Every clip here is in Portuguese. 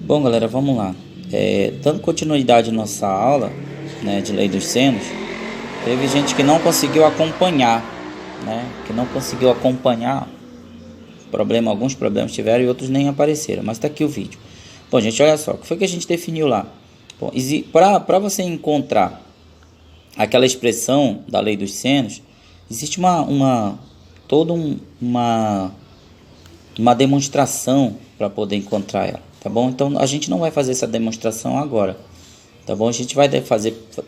Bom, galera, vamos lá. Dando continuidade à nossa aula, né, de lei dos senos, teve gente que não conseguiu acompanhar, né? Alguns problemas tiveram e outros nem apareceram, mas está aqui o vídeo. Bom, gente, olha só, o que foi que a gente definiu lá? Bom, para você encontrar aquela expressão da lei dos senos, existe uma demonstração para poder encontrar ela, tá bom? Então a gente não vai fazer essa demonstração agora, tá bom? A gente vai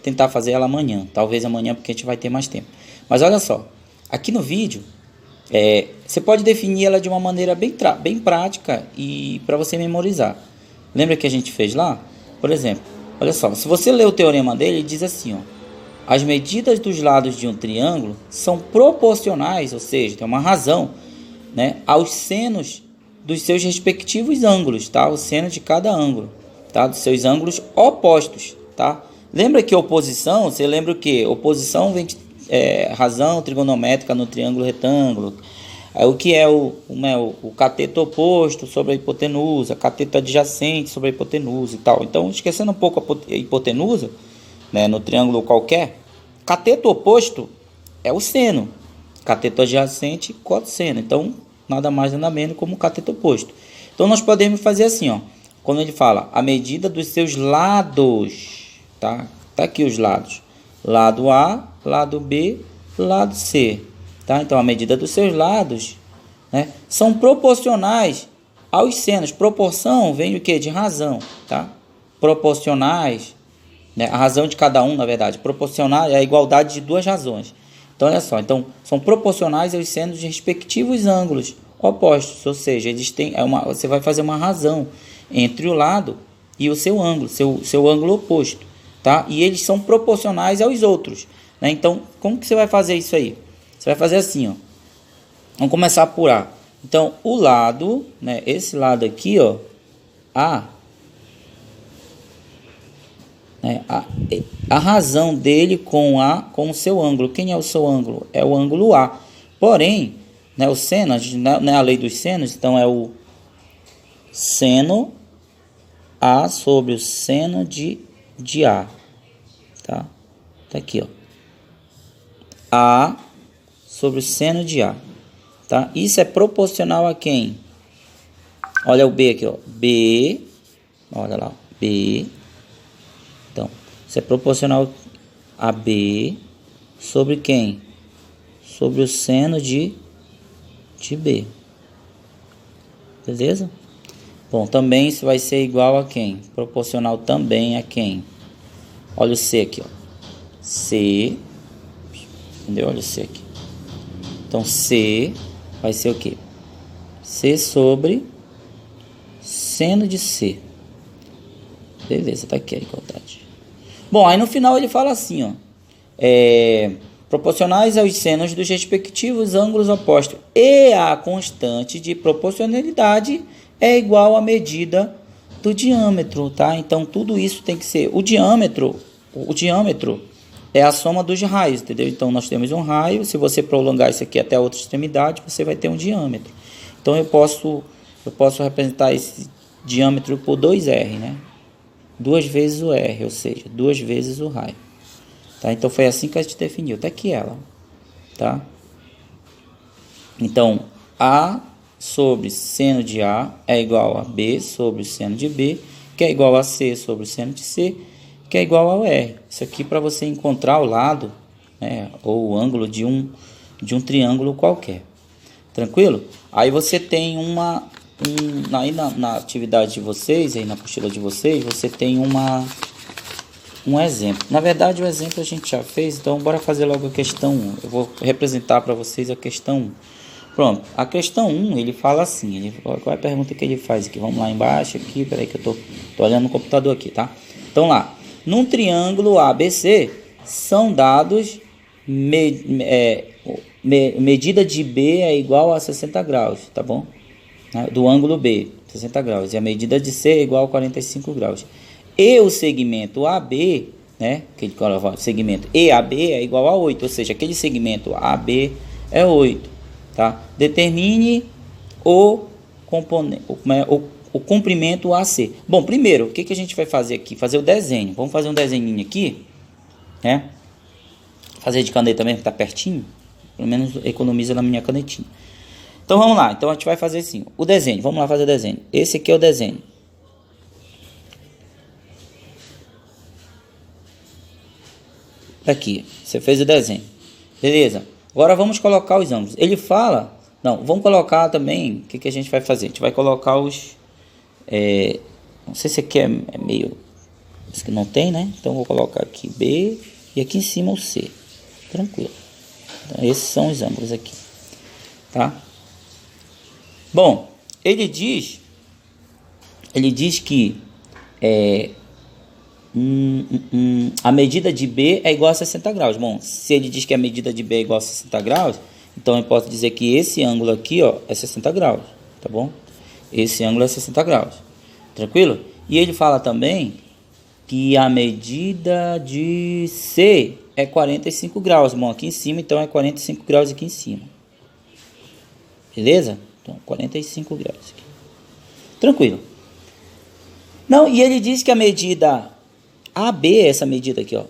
tentar fazer ela amanhã, talvez amanhã, porque a gente vai ter mais tempo. Mas olha só, aqui no vídeo você pode definir ela de uma maneira bem prática e para você memorizar. Lembra que a gente fez lá? Por exemplo, olha só, se você ler o teorema dele, ele diz assim, ó: as medidas dos lados de um triângulo são proporcionais, ou seja, tem uma razão, né, aos senos dos seus respectivos ângulos, tá? O seno de cada ângulo, tá? Dos seus ângulos opostos, tá? Lembra que oposição, você lembra o que? Oposição vem de razão trigonométrica no triângulo retângulo. O que é o cateto oposto sobre a hipotenusa, cateto adjacente sobre a hipotenusa e tal. Então, esquecendo um pouco a hipotenusa, né, no triângulo qualquer, cateto oposto é o seno, cateto adjacente, cosseno. Então, nada mais nada menos como cateto oposto. Então, nós podemos fazer assim, ó, quando ele fala a medida dos seus lados, tá? Tá aqui os lados: lado A, lado B, lado C, tá? Então, a medida dos seus lados, né, são proporcionais aos senos. Proporção vem do que? De razão, tá? Proporcionais, né? A razão de cada um, na verdade. Proporcional é a igualdade de duas razões. Então, olha só, então, são proporcionais aos senos de respectivos ângulos opostos, ou seja, eles têm você vai fazer uma razão entre o lado e o seu ângulo, seu ângulo oposto, tá? E eles são proporcionais aos outros, né? Então, como que você vai fazer isso aí? Você vai fazer assim, ó. Vamos começar a apurar. Então, o lado, né, esse lado aqui, ó, A, né, a razão dele com o seu ângulo. Quem é o seu ângulo? É o ângulo A. Porém, né, o seno, não é a lei dos senos, então é o seno A sobre o seno de A. Tá? Tá aqui, ó. A sobre o seno de A. Tá? Isso é proporcional a quem? Olha o B aqui, ó. B, olha lá, B. Então, isso é proporcional a B sobre quem? Sobre o seno de B. Beleza? Bom, também isso vai ser igual a quem? Proporcional também a quem? Olha o C aqui, ó. C. Entendeu? Olha o C aqui. Então, C vai ser o quê? C sobre seno de C. Beleza, tá aqui a igualdade. Bom, aí no final ele fala assim, ó: proporcionais aos senos dos respectivos ângulos opostos, e a constante de proporcionalidade é igual à medida do diâmetro, tá? Então, tudo isso tem que ser o diâmetro é a soma dos raios, entendeu? Então, nós temos um raio. Se você prolongar isso aqui até a outra extremidade, você vai ter um diâmetro. Então, eu posso representar esse diâmetro por 2R, né? 2 vezes o R, ou seja, 2 vezes o raio. Tá? Então, foi assim que a gente definiu. Tá aqui ela, tá? Então, A sobre seno de A é igual a B sobre o seno de B, que é igual a C sobre o seno de C, que é igual ao R. Isso aqui para você encontrar o lado, né, ou o ângulo de um triângulo qualquer. Tranquilo? Aí você tem aí na atividade de vocês, aí na apostila de vocês, você tem um exemplo. Na verdade, o exemplo a gente já fez, então bora fazer logo a questão 1. Eu vou representar para vocês a questão 1. Pronto, a questão 1, ele fala assim, qual é a pergunta que ele faz aqui? Vamos lá embaixo, aqui, peraí que eu tô olhando no computador aqui, tá? Então lá, num triângulo ABC, são dados, medida de B é igual a 60 graus, tá bom? Do ângulo B, 60 graus, e a medida de C é igual a 45 graus. E o segmento AB, né, que ele coloca o segmento EAB é igual a 8, ou seja, aquele segmento AB é 8, tá? Determine o o comprimento AC. Bom, primeiro, o que, que a gente vai fazer aqui? Fazer o desenho. Vamos fazer um desenho aqui, né? Fazer de caneta mesmo, que tá pertinho. Pelo menos economiza na minha canetinha. Então vamos lá. Então a gente vai fazer assim, o desenho. Vamos lá fazer o desenho. Esse aqui é o desenho. Aqui, você fez o desenho. Beleza. Agora vamos colocar os ângulos. Ele fala... Não, vamos colocar também... O que, que a gente vai fazer? A gente vai colocar os... não sei se aqui é meio... Isso que não tem, né? Então vou colocar aqui B e aqui em cima o C. Tranquilo. Então esses são os ângulos aqui. Tá? Bom, ele diz que a medida de B é igual a 60 graus. Bom, se ele diz que a medida de B é igual a 60 graus, então eu posso dizer que esse ângulo aqui, ó, é 60 graus, tá bom? Esse ângulo é 60 graus, tranquilo? E ele fala também que a medida de C é 45 graus. Bom, aqui em cima, então é 45 graus aqui em cima. Beleza? Então, 45 graus aqui. Tranquilo. Não, e ele diz que a medida AB, essa medida aqui, ó,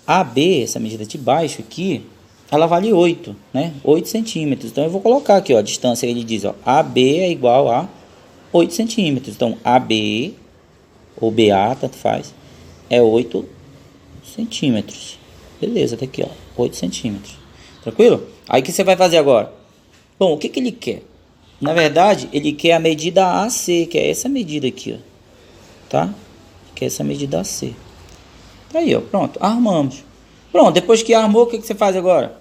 AB, essa medida de baixo aqui, ela vale 8, né? 8 centímetros. Então eu vou colocar aqui, ó, a distância, ele diz, ó, AB é igual a 8 centímetros. Então AB, ou BA, tanto faz, é 8 centímetros. Beleza, tá aqui, ó, 8 centímetros. Tranquilo? Aí o que você vai fazer agora? Bom, o que que ele quer? Na verdade, ele quer a medida AC, que é essa medida aqui, ó. Tá? Que é essa medida AC. Tá aí, ó, pronto, armamos. Pronto, depois que armou, o que que você faz agora?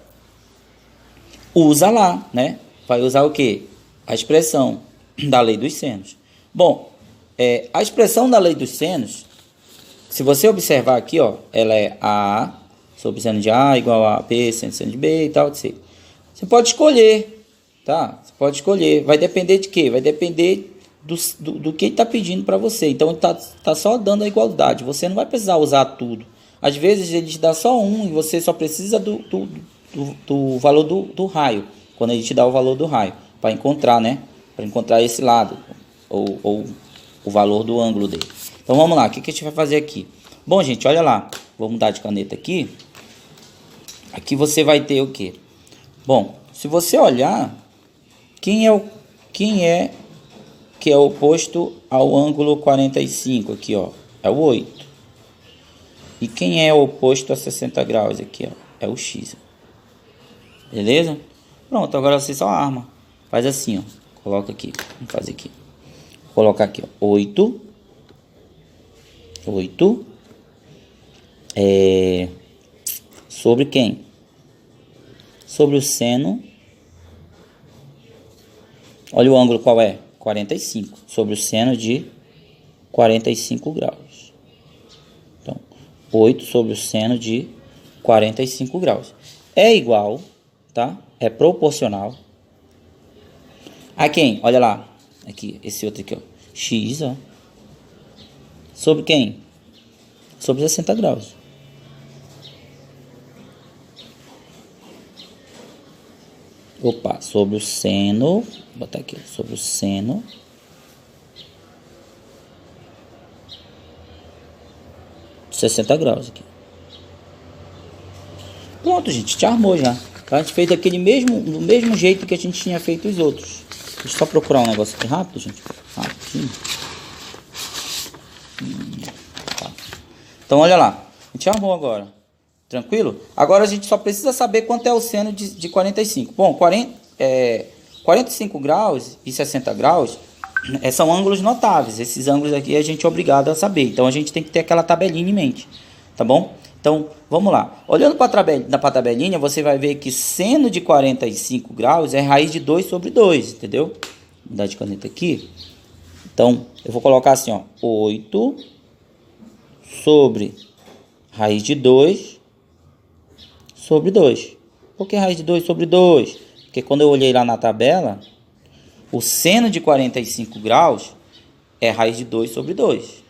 Usa lá, né? Vai usar o quê? A expressão da lei dos senos. Bom, a expressão da lei dos senos, se você observar aqui, ó, ela é A sobre seno de A igual a B, seno de B e tal, etc. Você pode escolher, tá? Você pode escolher. Vai depender de quê? Vai depender do que ele está pedindo para você. Então ele tá só dando a igualdade. Você não vai precisar usar tudo. Às vezes ele te dá só um e você só precisa do valor do raio. Quando ele te dá o valor do raio, para encontrar, né? Para encontrar esse lado ou o valor do ângulo dele. Então vamos lá, o que a gente vai fazer aqui? Bom, gente, olha lá. Vou mudar de caneta aqui. Aqui você vai ter o quê? Bom, se você olhar, quem é que é oposto ao ângulo 45 aqui, ó, é o 8. E quem é oposto a 60 graus aqui, ó, é o X. Beleza? Pronto, agora você só arma. Faz assim, ó, coloca aqui, vamos fazer aqui. Vou colocar aqui, ó, 8 sobre quem? Sobre o seno. Olha o ângulo qual é? 45, sobre o seno de 45 graus. Então, 8 sobre o seno de 45 graus. É igual, tá? É proporcional a quem? Olha lá. Aqui, esse outro aqui, ó. X, ó. Sobre quem? Sobre 60 graus. Opa, sobre o seno, vou botar aqui, sobre o seno de 60 graus aqui. Pronto, gente, te armou já. A gente fez do mesmo jeito que a gente tinha feito os outros. Deixa eu só procurar um negócio aqui rápido, gente. Rapidinho. Tá. Então, olha lá. A gente armou agora. Tranquilo? Agora a gente só precisa saber quanto é o seno de 45. Bom, 45 graus e 60 graus são ângulos notáveis. Esses ângulos aqui a gente é obrigado a saber. Então a gente tem que ter aquela tabelinha em mente. Tá bom? Então vamos lá. Olhando para a tabelinha, você vai ver que seno de 45 graus é raiz de 2 sobre 2. Entendeu? Vou mudar de caneta aqui. Então eu vou colocar assim, ó, 8 sobre raiz de 2 sobre 2. Por que raiz de 2 sobre 2? Porque quando eu olhei lá na tabela, o seno de 45 graus é raiz de 2 sobre 2.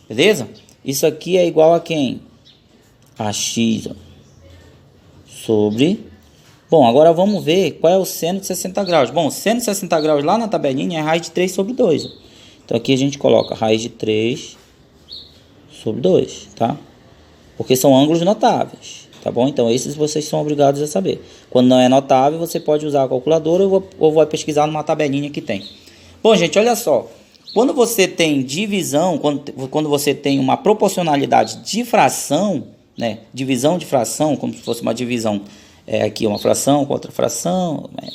Beleza? Isso aqui é igual a quem? A x, ó, sobre... Bom, agora vamos ver qual é o seno de 60 graus. Bom, o seno de 60 graus lá na tabelinha é raiz de 3 sobre 2. Ó. Então aqui a gente coloca raiz de 3 sobre 2, tá? Porque são ângulos notáveis, tá bom? Então esses vocês são obrigados a saber. Quando não é notável, você pode usar a calculadora ou vai pesquisar numa tabelinha que tem. Bom, gente, olha só. Quando você tem divisão, quando você tem uma proporcionalidade de fração, né? Divisão de fração, como se fosse uma divisão, aqui uma fração com outra fração, né?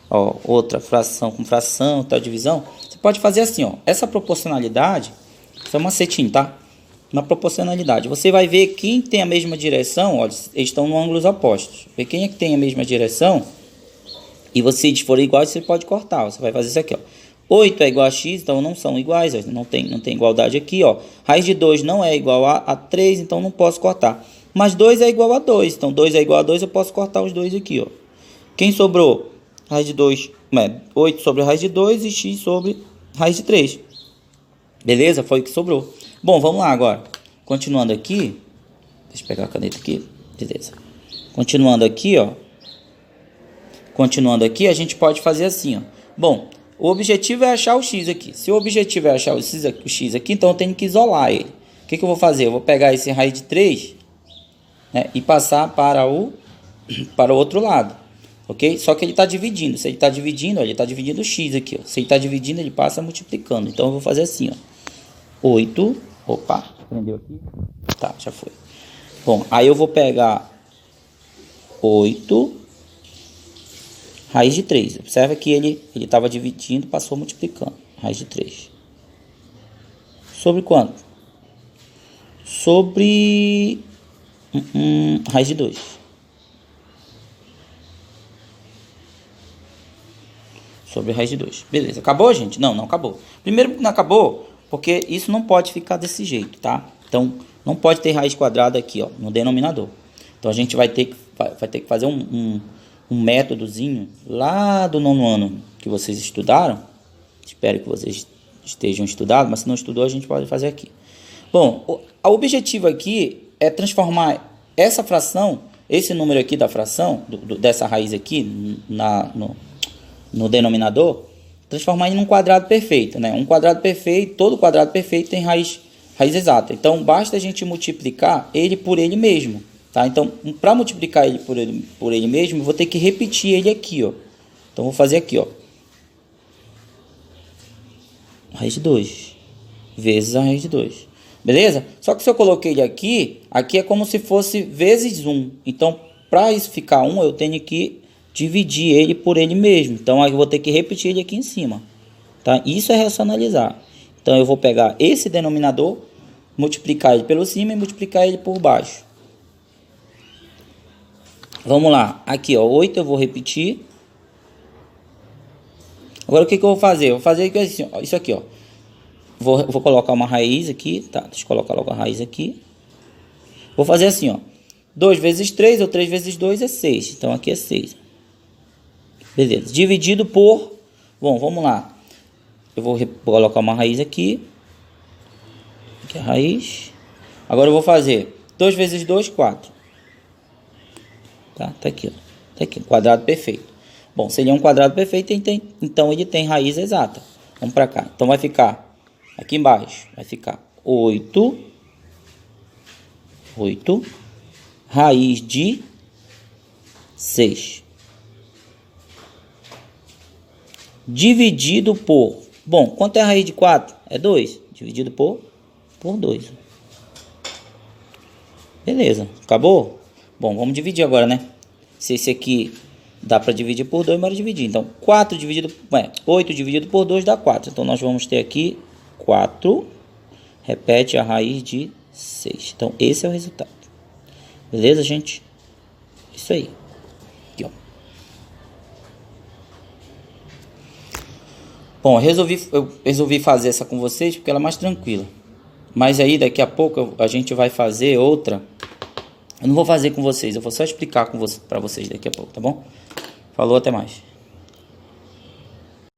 Ó, outra fração com fração, tal divisão. Você pode fazer assim, ó. Essa proporcionalidade, isso é um macetinho, tá? Na proporcionalidade, você vai ver quem tem a mesma direção, ó, eles estão em ângulos opostos. Ver quem é que tem a mesma direção, e se eles forem iguais, você pode cortar. Você vai fazer isso aqui, ó. 8 é igual a x, então não são iguais, ó, não tem igualdade aqui, ó. Raiz de 2 não é igual a 3, então não posso cortar. Mas 2 é igual a 2, então 2 é igual a 2, eu posso cortar os dois aqui, ó. Quem sobrou? Raiz de 2, 8 sobre raiz de 2 e x sobre raiz de 3. Beleza? Foi o que sobrou. Bom, vamos lá agora. Continuando aqui. Deixa eu pegar a caneta aqui. Beleza. Continuando aqui, ó. Continuando aqui, a gente pode fazer assim, ó. Bom, o objetivo é achar o x aqui. Se o objetivo é achar o x aqui, então eu tenho que isolar ele. O que eu vou fazer? Eu vou pegar esse raiz de 3, né, e passar para o outro lado. Ok? Só que ele está dividindo. Se ele está dividindo, ó, ele está dividindo o x aqui, ó. Se ele está dividindo, ele passa multiplicando. Então eu vou fazer assim, ó. 8. Opa, prendeu aqui. Tá, já foi. Bom, aí eu vou pegar 8 raiz de 3. Observa que ele estava dividindo, passou multiplicando. Raiz de 3. Sobre quanto? Sobre raiz de 2. Sobre raiz de 2. Beleza, acabou, gente? Não acabou. Primeiro, não acabou, porque isso não pode ficar desse jeito, tá? Então, não pode ter raiz quadrada aqui, ó, no denominador. Então, a gente vai ter que fazer um métodozinho lá do 9º ano que vocês estudaram. Espero que vocês estejam estudando, mas se não estudou, a gente pode fazer aqui. Bom, o objetivo aqui é transformar essa fração, esse número aqui da fração, dessa raiz aqui, no denominador, transformar em um quadrado perfeito, né? Um quadrado perfeito, todo quadrado perfeito tem raiz exata. Então, basta a gente multiplicar ele por ele mesmo, tá? Então, para multiplicar ele por ele mesmo, eu vou ter que repetir ele aqui, ó. Então, vou fazer aqui, ó. Raiz de 2 vezes a raiz de 2. Beleza? Só que se eu coloquei ele aqui é como se fosse vezes 1. Então, para isso ficar 1, eu tenho que dividir ele por ele mesmo. Então, aí eu vou ter que repetir ele aqui em cima. Tá? Isso é racionalizar. Então, eu vou pegar esse denominador, multiplicar ele pelo cima e multiplicar ele por baixo. Vamos lá. Aqui, ó, 8 eu vou repetir. Agora, o que eu vou fazer? Eu vou fazer isso aqui, ó. Vou colocar uma raiz aqui, tá? Deixa eu colocar logo a raiz aqui. Vou fazer assim, ó. 2 vezes 3 ou 3 vezes 2 é 6. Então, aqui é 6. Beleza. Dividido por... Bom, vamos lá. Eu vou colocar uma raiz aqui. Aqui é a raiz. Agora eu vou fazer 2 vezes 2, 4. Tá? Tá aqui, ó. Tá aqui, quadrado perfeito. Bom, se ele é um quadrado perfeito, então ele tem raiz exata. Vamos para cá. Então vai ficar aqui embaixo. Vai ficar 8 raiz de 6. Dividido por... Bom, quanto é a raiz de 4? É 2. Dividido por 2. Beleza. Acabou? Bom, vamos dividir agora, né? Se esse aqui dá para dividir por 2, bora dividir. Então, 8 dividido por 2 dá 4. Então, nós vamos ter aqui 4. Repete a raiz de 6. Então, esse é o resultado. Beleza, gente? Isso aí. Aqui, ó. Bom, eu resolvi fazer essa com vocês porque ela é mais tranquila. Mas aí, daqui a pouco, a gente vai fazer outra. Eu não vou fazer com vocês, eu vou só explicar para vocês daqui a pouco, tá bom? Falou, até mais.